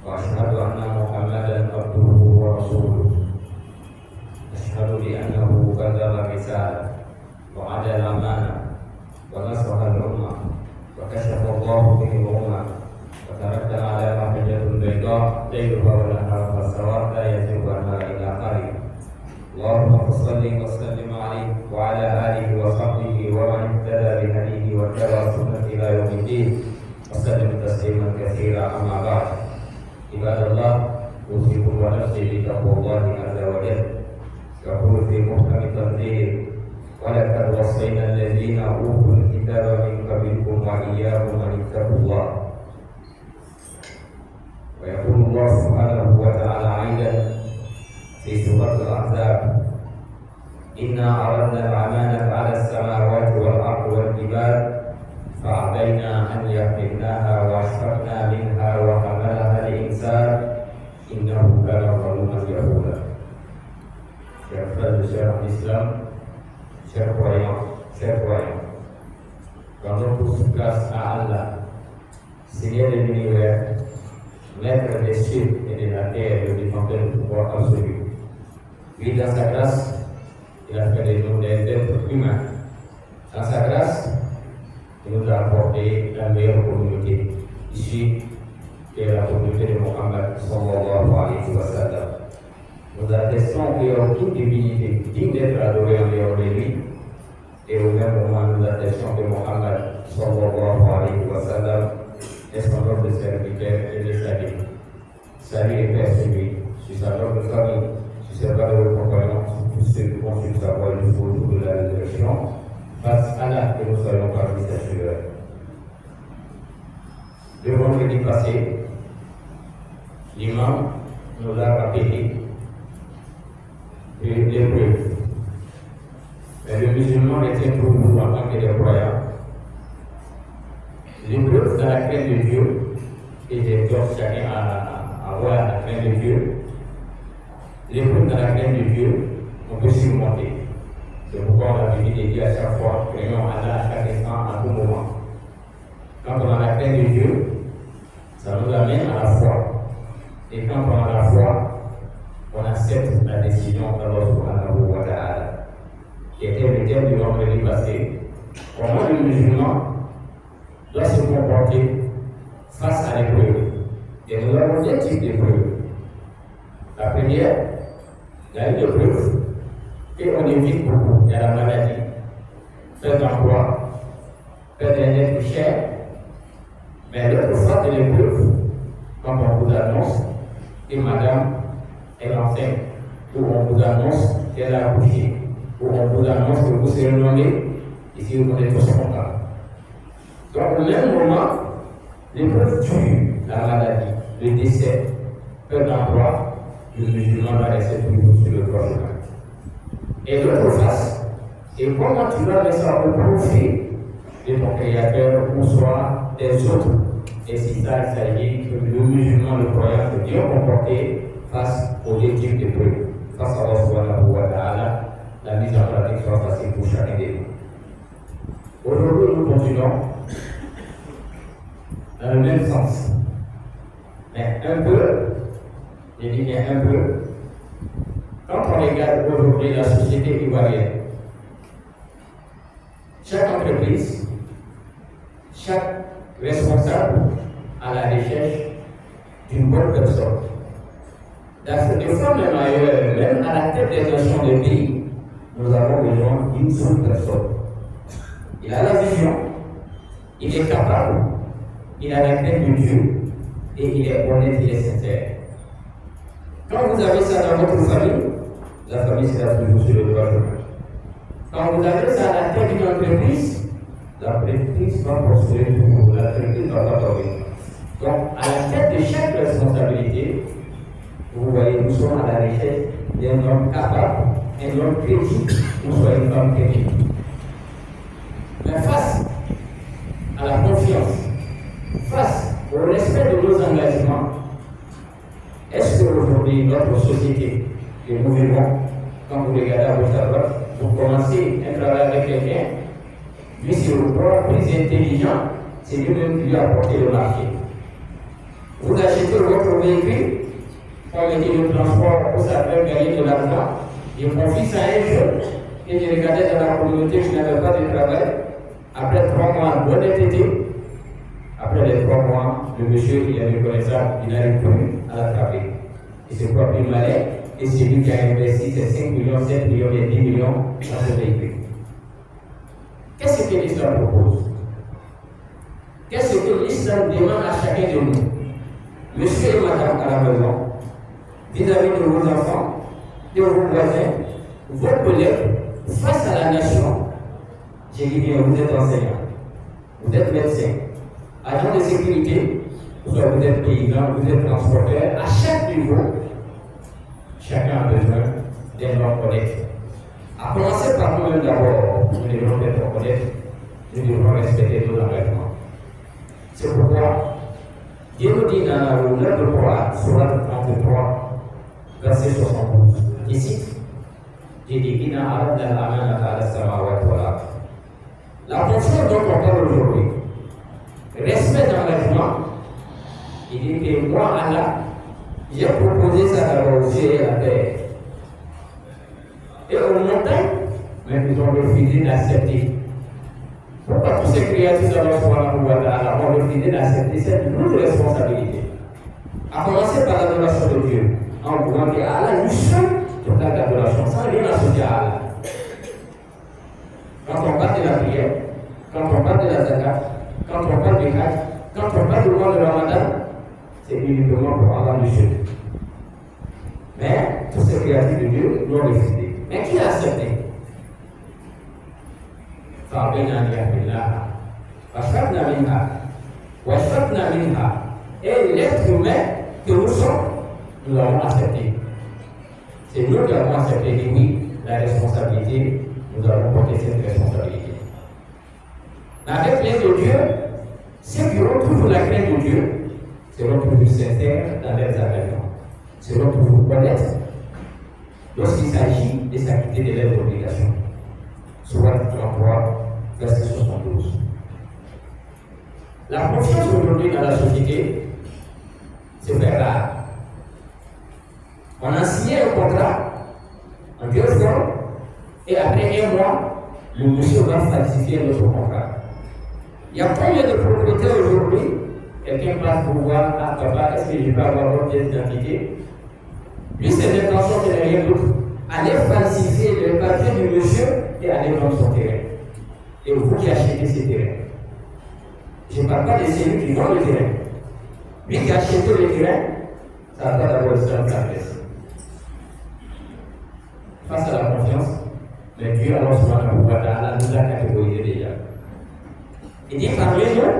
وأشهد أن محمدا عبده ورسوله أشهد بأنه بلغ الرسالة وأدى الأمانة ونصح الأمة وكشف الله به الأمة وتركنا على محجة بيضاء ليلها ونهارها سواء لا يزيغ عنها إلا قليل. اللهم صل وسلم عليه وعلى آله وصحبه ومن اهتدى بهديه واتبع سنته إلى يوم الدين وسلم تسليما كثيرا. أما بعد، عباد الله، أوصيكم ونفسي بتقوى الله عز وجل. يقول في محكم تنزيله: ولقد وصينا الذين أوتوا الكتاب من قبلكم وإياكم أن اتقوا الله. ويقول الله سبحانه وتعالى أيضا في سورة الأحزاب: إنا عرضنا الأمانة على السماوات والأرض والجبال فأبينا أن يحملناها وأشفقنا منها وحملها الإنسان إنه كان ظلوما جهولا. Chers frères et sœurs en islam, chers croyants, quand on se place à Allah, Seigneur de l'univers, maître des cieux et de la terre, le défenseur du pouvoir absolu. Lui, dans sa grâce, il a fait de nous des êtres humains. Dans sa grâce, il nous a apporté la meilleure communauté, ici, qui est la communauté de Mohammed sallallahu alayhi wa sallam. Nous attestons qu'il y a toute divinité digne d'être adorée en dehors de lui, et au même moment, nous attestons que Mohammed sallallahu alayhi wa sallam est son ordre de serviteur et de salut. Salut et paix sur lui, sur sa propre famille, sur ses valeureux compagnons, sur tous ceux qui vont sur sa voie jusqu'au jour de la résurrection. Face à Allah, que nous soyons parmi ses suiveurs. Le vendredi passé, l'imam nous a rappelé l'épreuve. Mais le musulman était pour nous en tant que des croyants. L'épreuve dans la crainte de Dieu, et j'exhorte chacun à avoir la crainte de Dieu. L'épreuve dans la crainte de Dieu, on peut surmonter. C'est pourquoi on a besoin de dire à chaque fois, craignons Allah à chaque instant, à tout moment. Quand on a la crainte de Dieu, ça nous amène à la foi. Et quand on a la foi, on accepte la décision d'Allah subhanahu wa ta'ala, qui était le thème du vendredi passé. Comment le musulman doit se comporter face à l'épreuve. Et nous avons deux types d'épreuves. La première, il y a une épreuve et on évite beaucoup. Il y a la maladie, perte d'emploi, perte d'un être cher. Mais l'autre fois de l'épreuve, quand on vous annonce que madame est enceinte, ou on vous annonce qu'elle a accouché, ou on vous annonce que vous serez nommé, et si vous êtes tous contents. Donc au même moment, l'épreuve tue, la maladie, le décès, perte d'emploi, le musulman va rester toujours sur le droit chemin. Et l'autre face, c'est comment tu vas mettre ça au profit de ton créateur ou soit des autres. Et c'est ça, il s'agit que le musulman, le croyant, se bien comporter face aux deux types d'épreuves. Face à Allah subhanahu wa ta'ala, la mise en pratique soit facile pour chacun de nous. Aujourd'hui, nous continuons dans le même sens. Mais un peu, je dis bien un peu, quand on regarde aujourd'hui la société ivoirienne, chaque entreprise, chaque responsable à la recherche d'une bonne personne. Des fois, même ailleurs, même à la tête des nations des pays, nous avons besoin d'une seule personne. Il a la vision, il est capable, il a la crainte de Dieu, et il est honnête, il est sincère. Quand vous avez ça dans votre famille, la famille sera toujours sur le droit chemin. Quand vous avez ça à la tête d'une entreprise, l'entreprise va prospérer toujours, l'entreprise va pas tomber. Donc, à la tête de chaque responsabilité, vous voyez, nous sommes à la recherche d'un homme capable, un homme critique, ou soit une femme critique. Mais face à la confiance, face au respect de nos engagements, est-ce qu'aujourd'hui, notre société que nous vivons, quand vous regardez à votre droite, vous commencez un travail avec quelqu'un, lui c'est le point plus intelligent, c'est lui-même qui lui a apporté le marché. Vous achetez votre au véhicule, on mettait le transport pour ça faire gagner de l'argent. Je confie ça à un jeune que je regardais dans la communauté, je n'avais pas de travail. Après 3 mois d'honnêteté, après les 3 mois, le monsieur, il avait connaissance, il n'arrive plus à l'attraper. Il se croit plus malin, et c'est lui qui a investi ses 5 millions, 7 millions et 10 millions dans ce véhicule. Qu'est-ce que l'histoire propose? Qu'est-ce que l'islam demande à chacun de nous? Monsieur et madame à la maison, vis-à-vis de vos enfants, de vos voisins, vos collègues, face à la nation, j'ai dit bien, vous êtes enseignant, vous êtes médecin, agent de sécurité, soit vous êtes paysan, vous êtes transporteur, à chaque niveau, chacun a besoin d'un homme honnête. À commencer par nous-mêmes d'abord, nous devons être honnêtes, nous devons respecter nos engagements. C'est pourquoi Dieu nous dit dans le livre de Coran, Surat 33, verset 72, je cite, j'ai dit, la confiance dont on parle aujourd'hui, respect d'engagement, il dit que moi, Allah, j'ai proposé ça d'abord au ciel et à la terre. Et aux montagnes, mais ils ont refusé d'accepter. Pourquoi tous ces créatures ont refusé d'accepter cette lourde responsabilité? À commencer par l'adoration de Dieu, en voulant que Allah lui seul total d'adoration, sans rien associer à Allah. Quand on parle de la prière, quand on parle de la zakat, quand on parle du hajj, quand on parle du mois de Ramadan, c'est uniquement pour Allah lui seul. Mais tous ces créatures de Dieu l'ont refusé. Mais qui a accepté? Et l'être humain que nous sommes, nous l'avons accepté. C'est nous qui avons accepté, et oui, la responsabilité, nous avons porté cette responsabilité. Mais avec l'aide de Dieu, ceux qui ont toujours la crainte de Dieu seront toujours sincères dans leurs engagements, seront toujours honnêtes lorsqu'il s'agit de s'acquitter de leurs obligations. Surat 33, verset 72. La confiance aujourd'hui dans la société, c'est très rare. On a signé un contrat en 2 fois, et après 1 mois, le monsieur va falsifier notre contrat. Il y a combien de propriétaires aujourd'hui? Quelqu'un passe pour voir, ah papa, est-ce que je peux avoir votre pièce d'identité? Lui, c'est l'intention de rien d'autre. Aller falsifier le papier du monsieur et aller vendre son terrain. Et vous qui achetez ces terrains. Je ne parle pas de celui qui vend le terrain. Lui qui a acheté le terrain, ça va d'abord se faire sa pièce. Face à la confiance, mais Dieu alors subhanahu wa ta'ala nous a catégorisé déjà. Il dit parmi nous,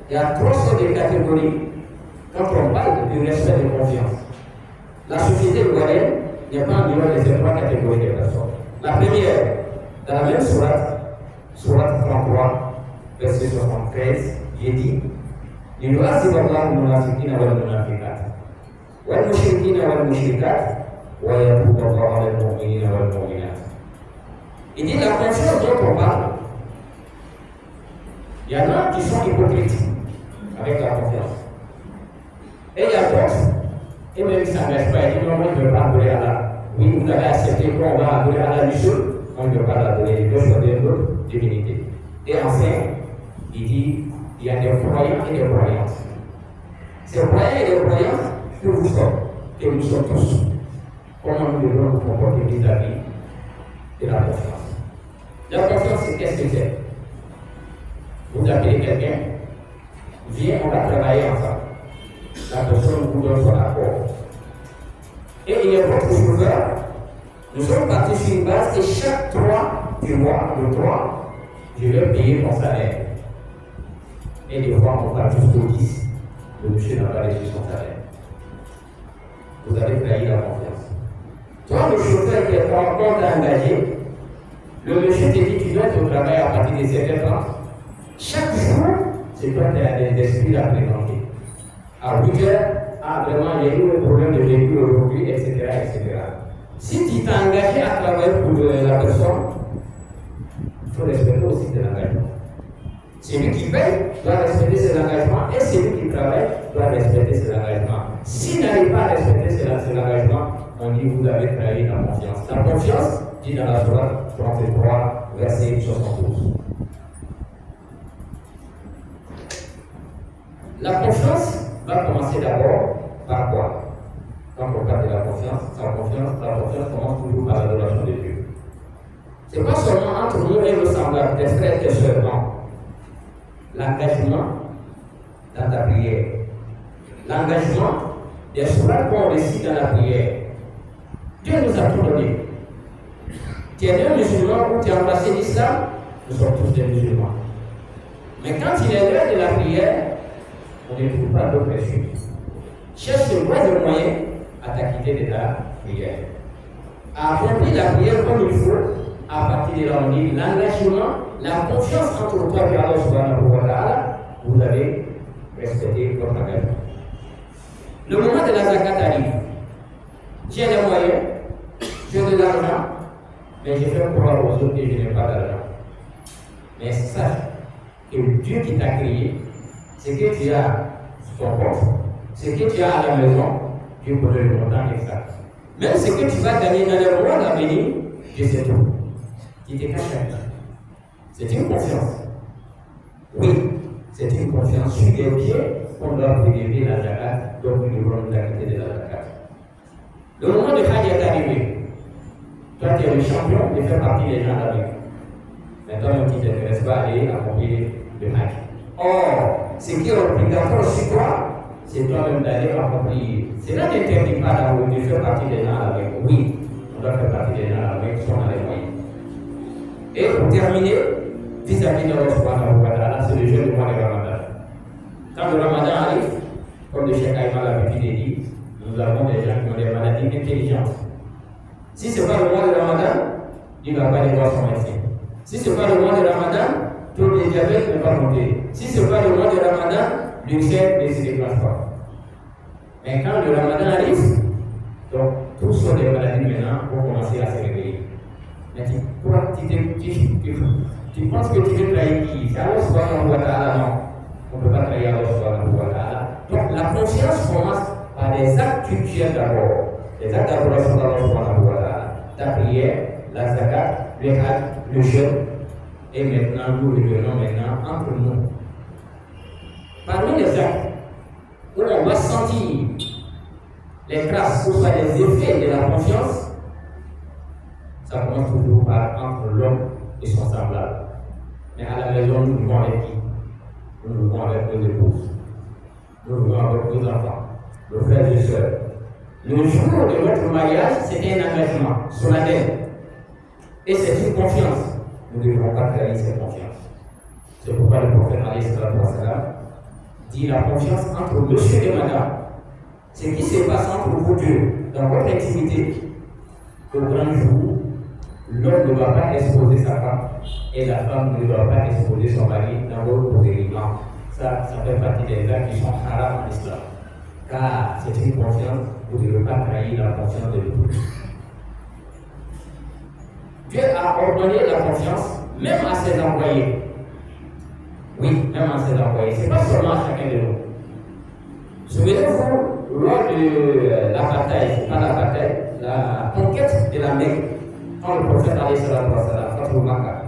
il y a 3 sortes de catégories quand on parle du respect de confiance. La société ivoirienne n'est pas en dehors de ces 3 catégories de personnes. La première, dans la même sourate 33, verset 73, j'ai dit ليعذب الله المنافقين والمنافقات والمشركين والمشركات ويتوب الله على المؤمنين والمؤمنات. Il dit la confiance dont on parle, il y en a qui sont hypocrites avec la confiance. Et il y a d'autres, et même qui ne s'engagent pas, ils disent non, moi je ne veux pas adorer Allah. Oui, vous avez accepté qu'on va adorer Allah du seul, on ne veut pas l'adorer, il doit choisir d'autres divinités. Et enfin, il dit il y a des croyants et des croyantes. Ces croyants et des croyantes que vous sommes, que nous sommes tous. Comment nous devons nous comporter vis-à-vis de la confiance? La confiance, c'est qu'est-ce que c'est? Vous appelez quelqu'un, viens, on va travailler ensemble. La personne vous donne son accord. Et il est votre chauffeur. Nous sommes partis sur une base et chaque 3 du mois, le 3, je vais payer mon salaire. Et des fois, on va jusqu'au 10. Le monsieur n'a pas reçu son salaire. Vous avez trahi la confiance. Toi, le chauffeur qui est encore engagé, le monsieur te dit tu dois être au travail à partir de 7h30. Chaque jour, c'est toi qui as des esprits à présenter. À 8h, ah vraiment, il y a eu un problème de véhicule aujourd'hui, etc., etc. Si tu t'es engagé à travailler pour la personne, il faut respecter aussi tes engagements. Celui qui paye doit respecter ses engagements et celui qui travaille doit respecter ses engagements. S'il n'a dit vous avez trahi la confiance. La confiance, dit dans la Sourate 33, verset 72. La confiance va commencer d'abord par quoi? Quand on parle de la confiance commence toujours par l'adoration de Dieu. Ce n'est pas seulement entre nous et nos semblables, tes frères et tes sœurs, non. L'engagement dans ta prière. L'engagement des sourates qu'on récite dans la prière. Dieu nous a tout donné. Tu es un musulman ou tu as embrassé l'islam, nous sommes tous des musulmans. Mais quand il est l'heure de la prière, on ne trouve pas d'autre issue. Cherche le moyen à t'acquitter de la prière. À accomplir la prière comme il faut, à partir de là, on dit l'engagement, la confiance entre toi et Allah subhanahu wa ta'ala, vous avez respecté votre engagement. Le moment de la zakat arrive. J'ai les moyens, j'ai de l'argent, mais je fais croire aux autres que je n'ai pas d'argent. Mais sache que Dieu qui t'a créé, ce que tu as sur ton compte, ce que tu as à la maison, Dieu connaît le montant exact. Même ce que tu vas gagner dans le monde à venir, Dieu sait tout. Qui te cache rien. C'est une confiance. Oui, c'est une confiance sur les pieds qu'on doit prélever la zakat, donc nous devons nous acquitter de la zakat. Le moment de Hajj est arrivé. Toi, tu es le champion de faire partie des gens d'Afrique. Maintenant, tu ne t'intéresses pas à aller accomplir le Hajj. Or, ce qui est obligatoire sur toi, c'est toi-même d'aller accomplir. Cela n'interdit pas de faire partie des gens avec. Oui, on doit faire partie des gens avec si on a les moyens. Et pour terminer, vis-à-vis de Allah subhanahu wa ta'ala, c'est le jeûne du mois de Ramadan. Quand le Ramadan arrive, comme le Cheikh Aïma l'a dit, nous avons des gens qui ont des maladies intelligentes. Si ce n'est pas le mois de Ramadan, il ne va pas aller voir son médecin. Si ce n'est pas le mois de Ramadan, tout le diabète ne va pas monter. Si ce n'est pas le mois de Ramadan, l'ulcère ne se déclenche pas. Mais quand le Ramadan arrive, donc tous sont des maladies maintenant vont commencer à se réveiller. Mais tu penses que tu veux trahir qui? C'est Allah subhanahu wa ta'ala, non. On ne peut pas trahir Allah subhanahu wa ta'ala. Donc la confiance commence par des actes culturels d'abord. Les actes d'adoration d'Allah subhanahu wa ta'ala. Ta prière, la zakat, le hajj, le jeûne. Et maintenant, nous revenons maintenant entre nous. Parmi les actes où on va sentir les traces, ou soit les effets de la confiance, ça commence toujours par entre l'homme et son semblable. Mais à la maison, nous vivons avec qui? Nous vivons avec nos épouses. Nous vivons avec nos enfants, nos frères et sœurs. Le jour de notre mariage, c'est un engagement solennel. Et c'est une confiance. Nous ne devons pas trahir cette confiance. C'est pourquoi le prophète dit la confiance entre monsieur et madame. Ce qui se passe entre vous deux, dans votre intimité, au grand jour, l'homme ne doit pas exposer sa femme et la femme ne doit pas exposer son mari dans votre élément. Ça fait partie des actes qui sont haram en islam. Car c'est une confiance, vous ne devez pas trahir la confiance de l'autre. Dieu a ordonné la confiance même à ses envoyés. Oui, même à ses envoyés. Ce n'est pas seulement à chacun de nous. Souvenez-vous, lors de la bataille, pas la bataille, la conquête de la Mecque, quand le prophète allait sur la face au Makkah.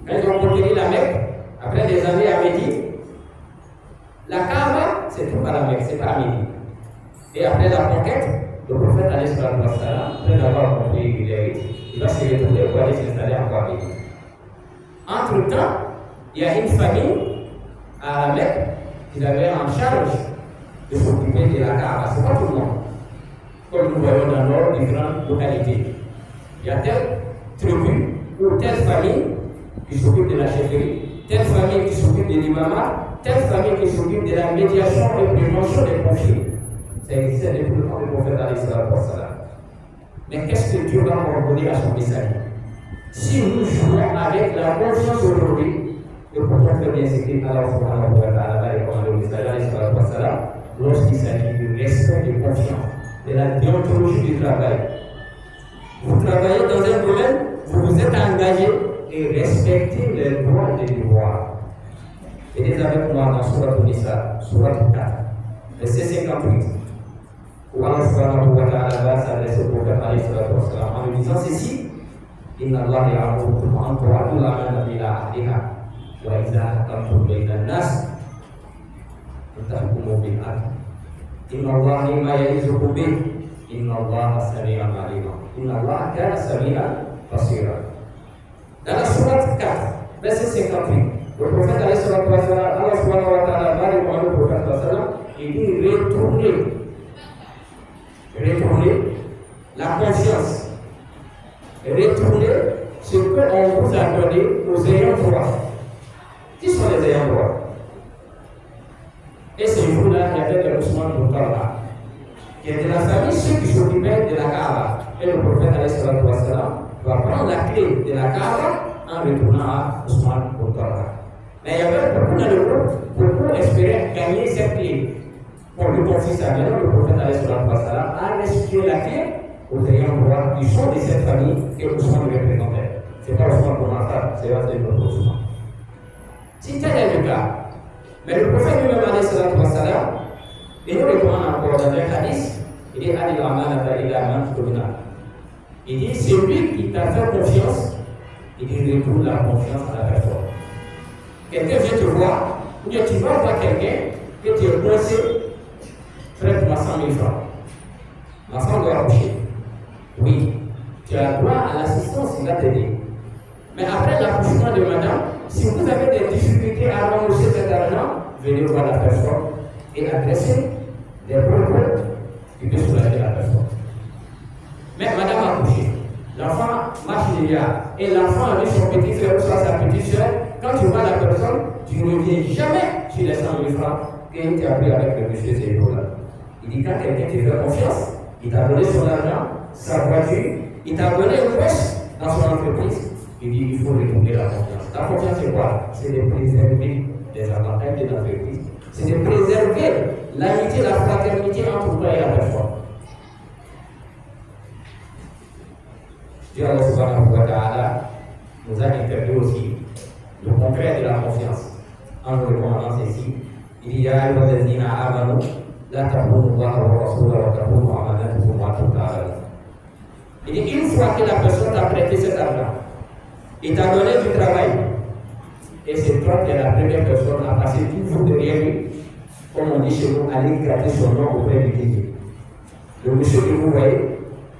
Quand ils ont conquis la Mecque, après des années à Médine, la Kaaba, c'est tout à la Mecque, c'est pas à Médine. Et après la conquête, le prophète allait sur la place, après d'avoir compris qu'il est riche, il va se retourner pour aller s'installer en Médine. Entre-temps, il y a une famille à la Mecque qui avait en charge de s'occuper de la Kaaba. Ce n'est pas tout le monde. Comme nous voyons dans nos différentes localités. Il y a telle tribu ou telle famille qui s'occupe de la chefferie, telle famille qui s'occupe de l'imama, telle famille qui s'occupe de la médiation et prévention des conflits. Ça existait depuis le temps du prophète alayhi salatu wa salam. Mais qu'est-ce que Dieu va ordonner à son messager? Si nous jouons avec la confiance aujourd'hui, et pourtant très bien c'est qu'Allah subhanahu wa ta'ala va recommander au messager alayhi salatu wa salam lorsqu'il s'agit du respect de confiance, de la déontologie du travail. Vous travaillez dans un domaine, vous vous êtes engagé et respectez les droits et les devoirs. Venez avec moi dans Sourate Nisa, Sourate 4, verset 58. où Allah subhanahu wa ta'ala va s'adresser au prophète alayhi salatu wa salam en lui disant ceci: Inna Allah ya'murukum an tu'addu al-amanata ila ahliha wa idha hakamtum bayna an-nas fatahkumu bil 'adl. Inna Allah lima ya'izukum bih. Inna Allah sami'an 'alim. Inna Allah kana sami'an basira. Dans la sourate 4, verset 58, le prophète alayhi salatu wa salam, Allah subhanahu wa ta'ala va répondre au prophète sallallahu alayhi wa sallam et dit retournez la confiance, retournez ce qu'on vous a donné aux ayants droit. Qui sont les ayants droit? Et ce jour-là, il y avait le Ousmane bin Talha, qui était de la famille, ceux qui s'occupaient de la Kaaba. Et le prophète alayhi salatu wa salam va prendre la clé de la Kaaba en retournant à Ousmane bin Talha. Mais il y avait beaucoup dans le groupe, beaucoup espéraient gagner cette clé. Pour le conflit savait, le prophète alayhi salatu wa salam a restitué la clé aux ayants droit du son de cette famille que Ousmane représentait. Ce n'est pas Ousmane pour l'enfant, c'est notre Ousmane. Si tel est le cas, mais le prophète lui-même alayhi salatu wa salam, il nous recommande encore dans un hadith, il dit Adil amanata ila man tumina. Il dit celui qui t'a fait confiance, il dit retourne la confiance à la personne. Quelqu'un vient te voir, ou bien tu vas voir quelqu'un que tu es coincé, prête-moi 100 000 francs. Ma femme doit accoucher. Oui, tu as droit à l'assistance, il va t'aider. Mais après l'accouchement de madame, si vous avez des difficultés à rembourser cet argent, venez voir la personne et adresser des propos qui peuvent soulager la personne. Mais madame a accouché, l'enfant marche déjà, et l'enfant a vu son petit frère ou sa petite soeur. Quand tu vois la personne, tu ne reviens jamais sur les 100 000 francs que tu as pris avec le monsieur ces jours-là. Il dit quand quelqu'un te fait confiance, il t'a donné son argent, sa voiture, il t'a donné une poste dans son entreprise, il dit il faut retourner la confiance. La confiance c'est quoi? C'est de préserver les avantages de l'entreprise. C'est de préserver l'amitié, la fraternité entre toi et la personne. Dieu Allah subhanahu wa ta'ala nous a interdit aussi le contraire de la confiance en nous recommandant ceci. Il dit ya ayyuhallazina amanu la takhunu Allaha wa rasulahu wa takhunu amanatukum wa antum ta'lamun. Il dit une fois que la personne t'a prêté cet argent, il t'a donné du travail, et c'est toi qui es la première personne à passer toujours derrière lui, comme on dit chez nous, aller gratter son nom auprès du guide. Le monsieur que vous voyez,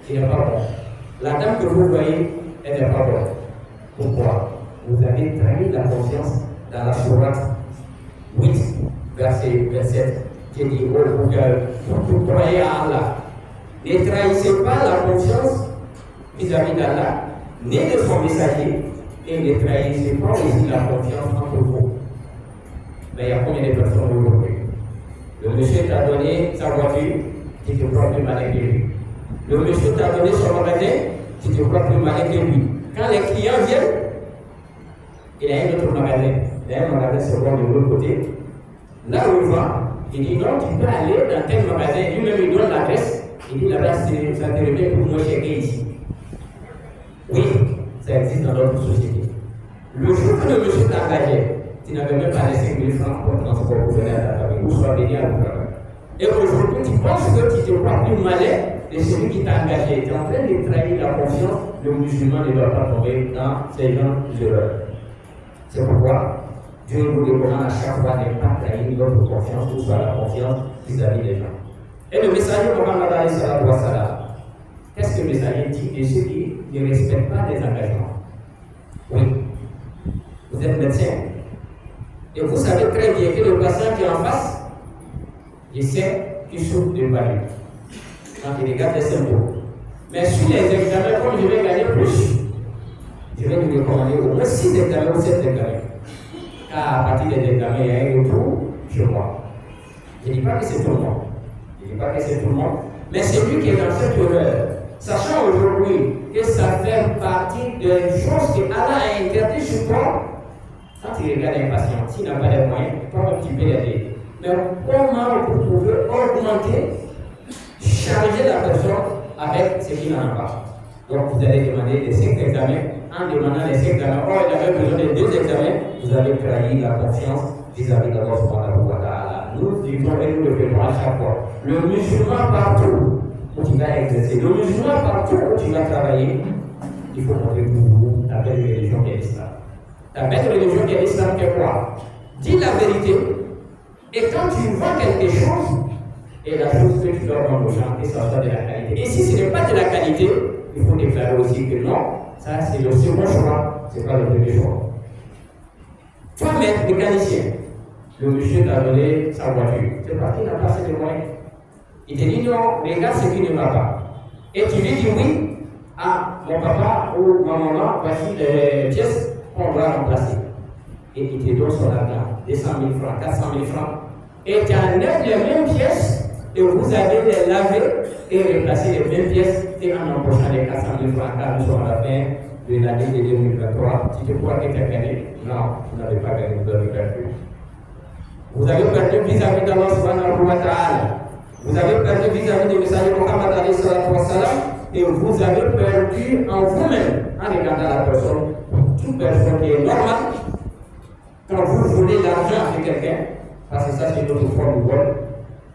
il n'est pas bon. La dame que vous voyez, elle n'est pas bonne. Pourquoi? Vous avez trahi la confiance dans la sourate 8, verset 27, qui dit vous croyez à Allah. Ne trahissez pas la confiance vis-à-vis d'Allah, ni de son messager, et ne trahissez pas aussi la confiance entre vous. Mais il y a combien de personnes aujourd'hui? Le monsieur t'a donné sa voiture, tu te crois plus malin que lui. Le monsieur t'a donné son magasin, tu te crois plus malin que lui. Quand les clients viennent, il y a un autre magasin. Il y a un magasin second de l'autre côté. Là où il va, il dit non, tu peux aller dans tel magasin. Lui-même, il donne l'adresse. Il dit là-bas, ça te revient pour moi checker ici. Oui, ça existe dans notre société. Le jour que le monsieur t'a engagé, tu n'avais même pas les 5 000 francs pour transport pour donner à ta famille, ou soit béni à votre famille. Et aujourd'hui, tu penses que tu te crois plus malin de celui qui t'a engagé. Tu es en train de trahir la confiance. Le musulman ne doit pas tomber dans ces gens d'erreur. C'est pourquoi Dieu nous recommande à chaque fois de ne pas trahir notre confiance, ou soit la confiance vis-à-vis des gens. Et le messager Mohammed alayhi salatu wa salam, qu'est-ce que le messager dit de ceux qui ne respectent pas les engagements? Oui, vous êtes médecin. Et vous savez très bien que le patient qui est en face, il sait qu'il souffre de palu quand il regarde les symptômes. Mais sur les examens, comme je vais gagner plus, je vais lui recommander au moins 6 examens ou 7 examens. Car à partir des examens, il y a un retour chez moi. Je ne dis pas que c'est tout le monde. Je ne dis pas que c'est tout le monde. Mais c'est lui qui est dans cette erreur. Sachant aujourd'hui que ça fait partie des choses que Allah a interdites sur toi. Quand tu regardes un patient, s'il n'a pas les moyens, toi-même tu peux l'aider. Mais comment vous pouvez augmenter, charger la personne avec ce qu'il n'en a pas? Donc vous allez demander les 5 examens. En demandant les 5 examens, il avait besoin de 2 examens, vous avez trahi la confiance vis-à-vis d'Allah subhanahu wa ta'ala. nous disons et nous le faisons à chaque fois. Le musulman partout où tu vas exercer, le musulman partout où tu vas travailler, il faut montrer pour ta belle religion qui est l'islam. Ta belle religion qui est l'islam, c'est quoi? Dis la vérité. Et quand tu vois quelque chose, et la chose que tu dois rendre aux gens, et ça soit de la qualité. Et si ce n'est pas de la qualité, il faut déclarer aussi que non, ça c'est le second choix, c'est pas le premier choix. Toi, maître mécanicien, le monsieur t'a donné sa voiture, c'est parce qu'il n'a pas assez de moyens. Il te dit non, regarde ce qui ne va pas. Et tu lui dis oui, ah, mon papa ou ma maman, voici les pièces qu'on doit remplacer. Et il te donne son argent, 200 000 francs, 400 000 francs. Et tu enlèves les mêmes pièces, et vous allez les laver et remplacer les mêmes pièces, et en empochant les 400 000 francs, car nous sommes à la fin de l'année de 2023. Si tu crois que tu as gagné, non, vous n'avez pas gagné, vous avez perdu. Vous avez perdu vis-à-vis d'Allah subhanahu wa ta'ala. Vous avez perdu vis-à-vis du messager Muhammad alayhi salatu wa salam, et vous avez perdu en vous-même en regardant la personne. Toute personne qui est normale, quand vous voulez l'argent de quelqu'un, parce que ça c'est notre forme de vol,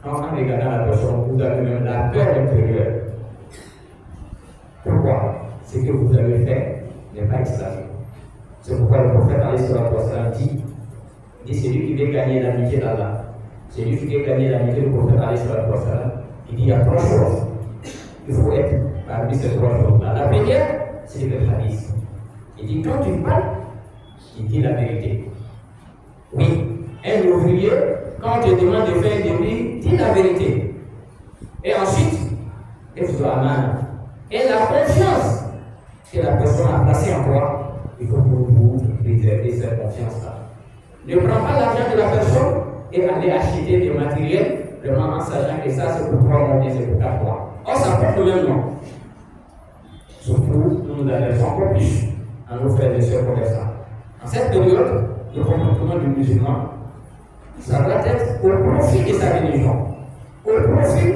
en regardant la personne, vous avez même la peur intérieure. Pourquoi? Ce que vous avez fait n'est pas islamique. C'est pourquoi le prophète alayhi salatu wa salam dit celui qui veut gagner l'amitié d'Allah, celui qui veut gagner l'amitié du prophète alayhi salatu wa salam, il dit il y a trois choses. Il faut être parmi ces trois choses-là. La première, c'est le hadith. Il dit quand tu parles, il dit la vérité. Oui, un ouvrier, quand tu demandes de faire de lui, dis la vérité. Et ensuite, il faut amana. Et la confiance que la personne a placée en toi, il faut pour vous préserver cette confiance-là. Ne prends pas l'argent de la personne et allez acheter des matériels, vraiment en sachant que ça c'est pour 3 mois, bien c'est pour 4 mois. Or, ça porte le même nom. Surtout, nous nous adressons encore plus à nos frères et sœurs commerçants. En cette période, le comportement du musulman, ça doit être au profit de sa religion, au profit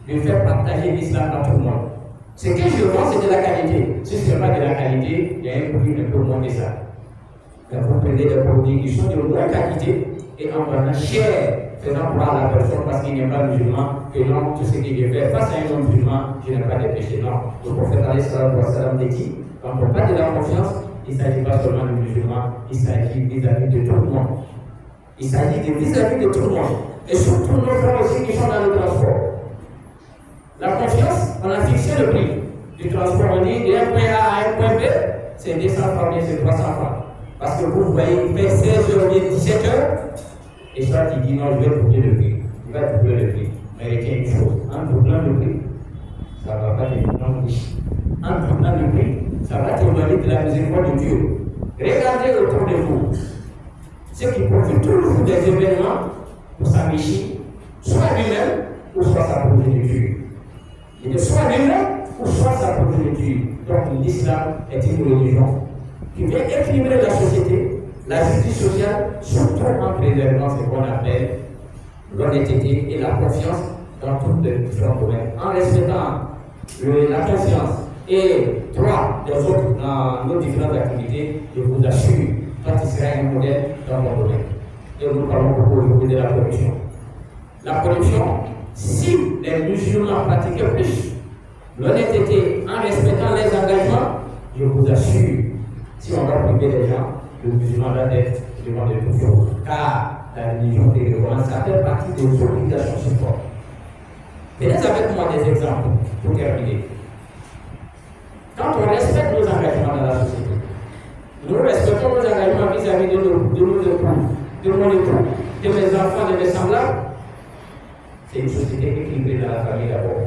de faire partager l'islam à tout le monde. Ce que je vends, c'est de la qualité. Si ce n'est pas de la qualité, il y a un prix un peu moins que ça. Mais vous prenez des produits qui sont de bonne qualité et en vendant cher, faisant croire à la personne parce qu'il n'est pas musulman, que non, tout ce qu'il veut faire face à un homme musulman, je n'ai pas de péché. Non. Le prophète alayhi salam dit, quand on parle de la confiance, il ne s'agit pas seulement du musulman, il s'agit vis-à-vis de tout le monde. Il s'agit de vis-à-vis de tout le monde. Et surtout nos frères aussi qui sont dans le transport. La confiance, on a fixé le prix du transport. On dit de un point A à un point B, c'est 200 francs, bien c'est 300 francs. Parce que vous voyez, il fait 16h, 17h, et soit il dit non, je vais doubler le prix. Il va doubler le prix. Mais il y a une chose, en doublant le prix, ça ne va pas devenir non plus. En doublant le prix, ça va témoigner de la miséricorde de Dieu. Regardez autour de vous. Ceux qui profitent toujours des événements pour s'enrichir, soit lui-même ou soit sa progéniture. Il est soit lui-même ou soit sa progéniture. Donc l'islam est une religion qui vient équilibrer la société, la justice sociale, surtout en préservant ce qu'on appelle l'honnêteté et la confiance dans tous les différents domaines. En respectant la confiance et droit des autres dans nos différentes activités, je vous assure, toi tu seras un modèle dans mon domaine. Et nous parlons beaucoup aujourd'hui de la corruption. La corruption, si les musulmans pratiquaient plus l'honnêteté en respectant les engagements, je vous assure, si on va priver les gens, le musulman va être devant de tout chose. Car la religion des recommande, ça fait partie des obligations supports. Venez avec moi des exemples pour terminer. Quand on respecte nos engagements dans la société, nous respectons nos engagements vis-à-vis de nos époux, de mon époux, de mes enfants, de mes semblables, c'est une société équilibrée dans la famille d'abord.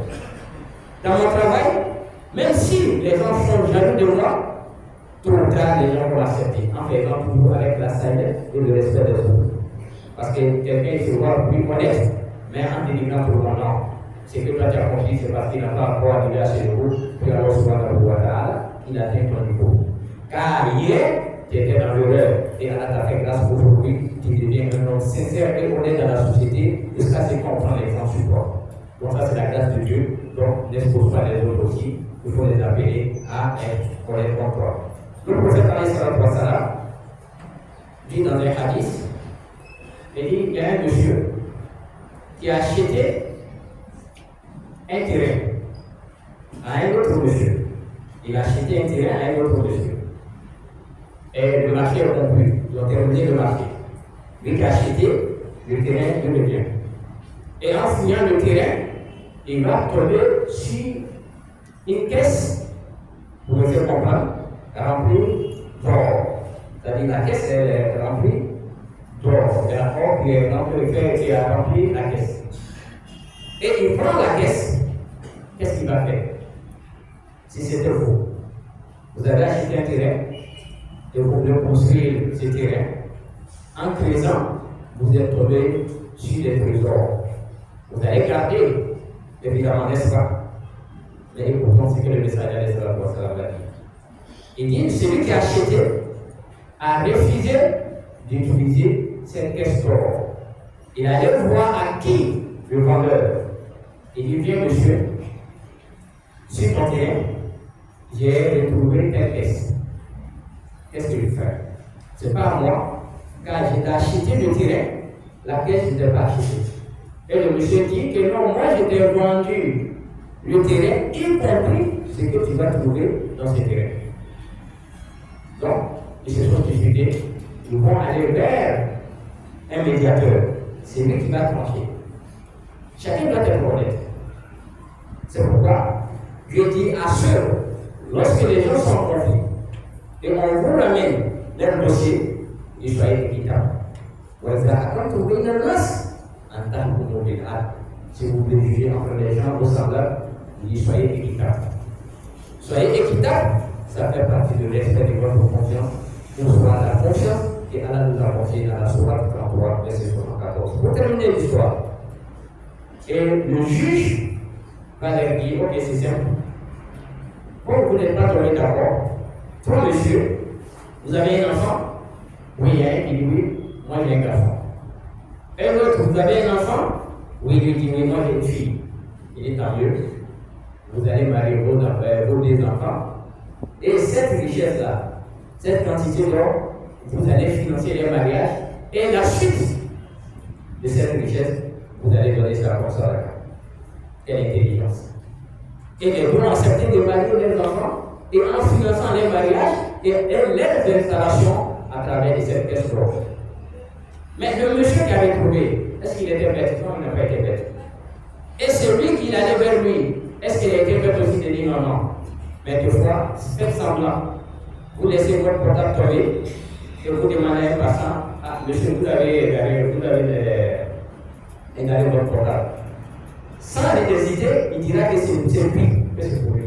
Dans mon travail, même si les gens sont jaloux de moi, tôt ou tard, les gens vont accepter, en faisant toujours avec la sagesse et le respect des autres. Parce que quelqu'un se voit plus honnête, mais en dénigrant pour le monde, non. Ce que toi tu as compris, c'est parce qu'il n'a pas encore arrivé à ce niveau, puis alors subhanahu wa ta'ala, il atteint ton niveau. Car hier, tu étais dans l'erreur, et Allah t'a fait grâce aujourd'hui, tu deviens un homme sincère et honnête dans la société, jusqu'à ce qu'on prend les grands supports. Donc ça c'est la grâce de Dieu, donc n'expose pas les autres aussi, il faut les appeler à être honnêtes contre toi. Le prophète alayhi sallam dit dans un hadith, il dit, il y a un monsieur qui a acheté un terrain à un autre monsieur. Il a acheté un terrain à un autre monsieur. Et le marché est conclu. Ils ont terminé le marché. Lui qui a acheté le terrain de le bien. Et en fouillant le terrain, il va tomber sur une caisse, vous me faites comprendre, remplie d'or. C'est-à-dire la caisse est remplie d'or. Il y a or qui est rempli, qui a rempli la caisse. Et il prend la caisse. Qu'est-ce qu'il va faire? Si c'était faux, vous avez acheté un terrain et vous voulez construire ce terrain. En creusant, vous êtes tombé sur des trésors. Vous allez garder, évidemment, n'est-ce pas? Mais écoutons ce que le message allait se dire. Il dit, celui qui a acheté a refusé d'utiliser cette caisse d'or. Il allait voir à qui le vendeur. Il dit, viens monsieur, sur ton terrain, j'ai retrouvé telle caisse. Qu'est-ce que je fais? Ce n'est pas à moi, car j'ai acheté le terrain, la caisse je n'ai pas achetée. Et le monsieur dit que non, moi je t'ai vendu le terrain, y compris ce que tu vas trouver dans ce terrain. Donc, ils se sont disputés, ils vont aller vers un médiateur. C'est lui qui va trancher. Chacun doit être honnête. C'est pourquoi Dieu dit à ceux, lorsque les gens sont en conflit, et on vous ramène leur dossier, ils soyez équitables. Vous allez trouver une noce en tant que mobile. Si vous voulez juger entre les gens vos semblables, il dit soyez équitables. Soyez équitables, ça fait partie de respect de votre confiance. Pour soit la confiance et Allah nous a confié dans la sourate 33, verset 74. Pour terminer l'histoire, et le juge va leur dire, ok, c'est simple. Comme vous n'êtes pas tombé d'accord, toi monsieur, vous avez un enfant? Oui, il y a un qui dit oui, moi j'ai un garçon. Et l'autre, vous avez un enfant? Oui, il dit oui, moi j'ai une fille. Il dit tant mieux, vous allez marier vos deux enfants. Et cette richesse-là, cette quantité d'or, vous allez financer les mariages. Et la suite de cette richesse, vous allez donner ça comme ça. Quelle intelligence! Et les gens acceptent de marier leurs enfants et en finançant les mariages et leurs installations à travers cette caisse d'or. Mais le monsieur qui avait trouvé, est-ce qu'il était bête? Non, il n'a pas été bête. Et celui qui allait vers lui, est-ce qu'il a été bête aussi de dire non, non? Mais des fois, faites semblant. Vous laissez votre portable tomber et vous demandez à un passant, ah, monsieur, vous avez égaré votre portable. Sans hésiter, il dira que c'est lui que c'est pour lui.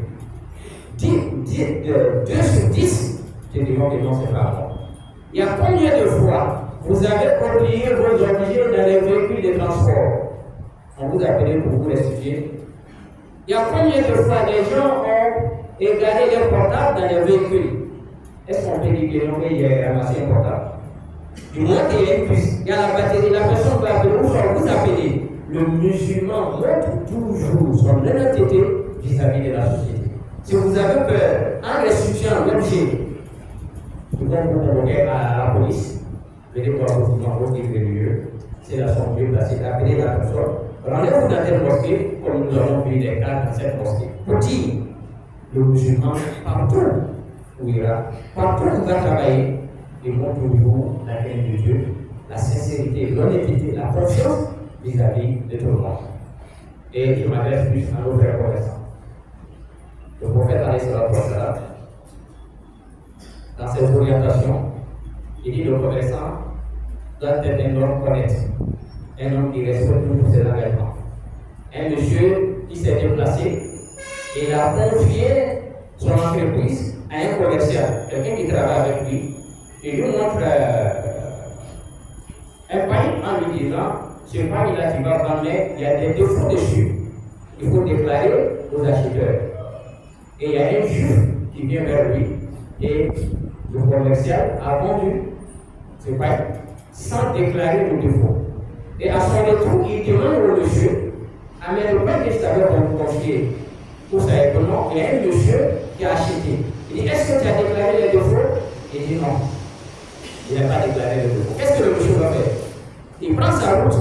2 sur 10, je dirais que non, c'est pas bon. Il y a combien de fois vous avez oublié vos objets dans les véhicules de transport? On vous a appelé pour vous restituer. Il y a combien de fois les gens ont égaré leur portable dans les véhicules? Est-ce qu'on peut dire que non, il a ramassé un portable? Du moins qu'il y a une puce, il y a la batterie, la personne va appeler, ou soit vous appelez. Le musulman montre toujours son honnêteté vis-à-vis de la société. Si vous avez peur, en restituant l'objet, vous convoquez à la police, venez voir votre livre religieux, c'est la somme Dieu placée, appelez la personne, rendez-vous dans telle mosquée, comme nous avons vu des cas dans cette mosquée. Pour dire, le musulman, partout où il ira, partout où il va travailler, il montre toujours la haine de Dieu, la sincérité, l'honnêteté, la confiance vis-à-vis de tout le monde. Et je m'adresse plus à nos frères commerçants. Le prophète a dans cette orientation, il dit le commerçant doit être un homme honnête, un homme qui respecte tous ses engagements. Un monsieur qui s'est déplacé et il a confié son entreprise à un commercial, quelqu'un qui travaille avec lui, et lui montre un pain en lui disant, ce pain-là qui va vendre, il y a des défauts dessus. Il faut déclarer aux acheteurs. Et il y a un juif qui vient vers lui et le commercial a vendu ce pain sans déclarer le défaut. Et à son retour, il demande au monsieur, ah mais le pain que je t'avais confié, où ça est non, il y a un monsieur qui a acheté. Il dit, est-ce que tu as déclaré les défauts? Il dit non. Il n'a pas déclaré les défauts. Qu'est-ce que le monsieur va faire? Il prend sa route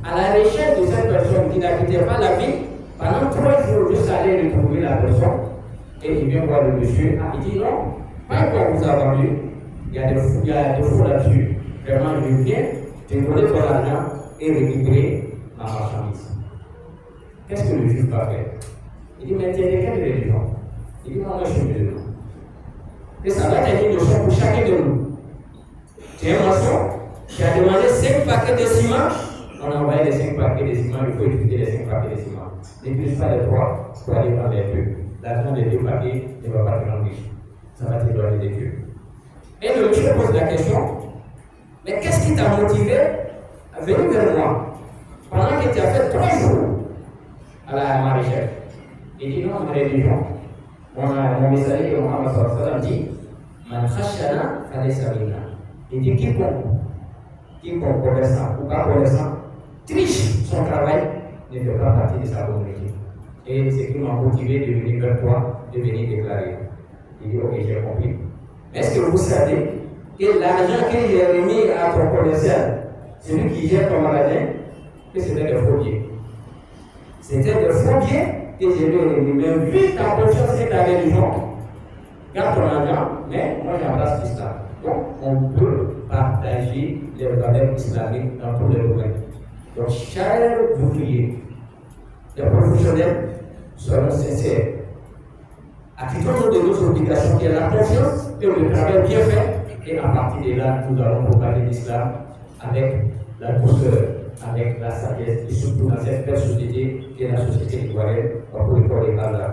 à la recherche de cette personne qui n'a quitté pas la vie, pendant 3 jours, juste aller retrouver la personne, et il vient voir le monsieur, ah, il dit non, pas quoi vous avez vu, il y a des faux là-dessus, vraiment je viens te donner ton argent et récupérer ma marchandise. Qu'est-ce que le juge va faire? Il dit, mais tu es de quelle religion? Il dit, non, moi je suis musulman. Et ça va être une leçon pour chacun de nous. Tu es un maçon, tu as demandé 5 paquets de ciment, on a envoyé les 5 paquets de ciment, il faut utiliser les 5 paquets de ciment. Ne plus pas les 3, pour aller prendre les 2. L'argent des 2 paquets ne va pas te rendre riche. Ça va te donner des dieux. Et le monsieur pose la question, mais qu'est-ce qui t'a motivé à venir vers moi pendant que tu as fait 3 jours à la maraîchère? Il dit non, ma religion. Mon messager, Mohammed sallallahu alayhi wa sallam, dit Man khashana falaysa minna. Il dit quiconque commerçant ou pas commerçant triche son travail ne fait pas partie de sa communauté. Et c'est qui m'a motivé de venir vers toi, de venir déclarer. Il dit ok, j'ai compris. Est-ce que vous savez que l'argent que j'ai remis à ton commercial, celui qui gère ton magasin, que c'était des faux billets? C'était des faux billets que je lui ai remis. Mais vu ta confiance et ta religion, garde ton argent, mais moi j'embrasse l'islam. Donc on peut partager les valeurs islamiques dans tous les domaines. Donc chers ouvriers, les professionnels, soyons sincères. Acquittons-nous de nos obligations qui est la confiance et le travail bien fait. Et à partir de là, nous allons propager l'islam avec la douceur, avec la sagesse et surtout dans cette belle société qui est la société ivoirienne. On peut parler à la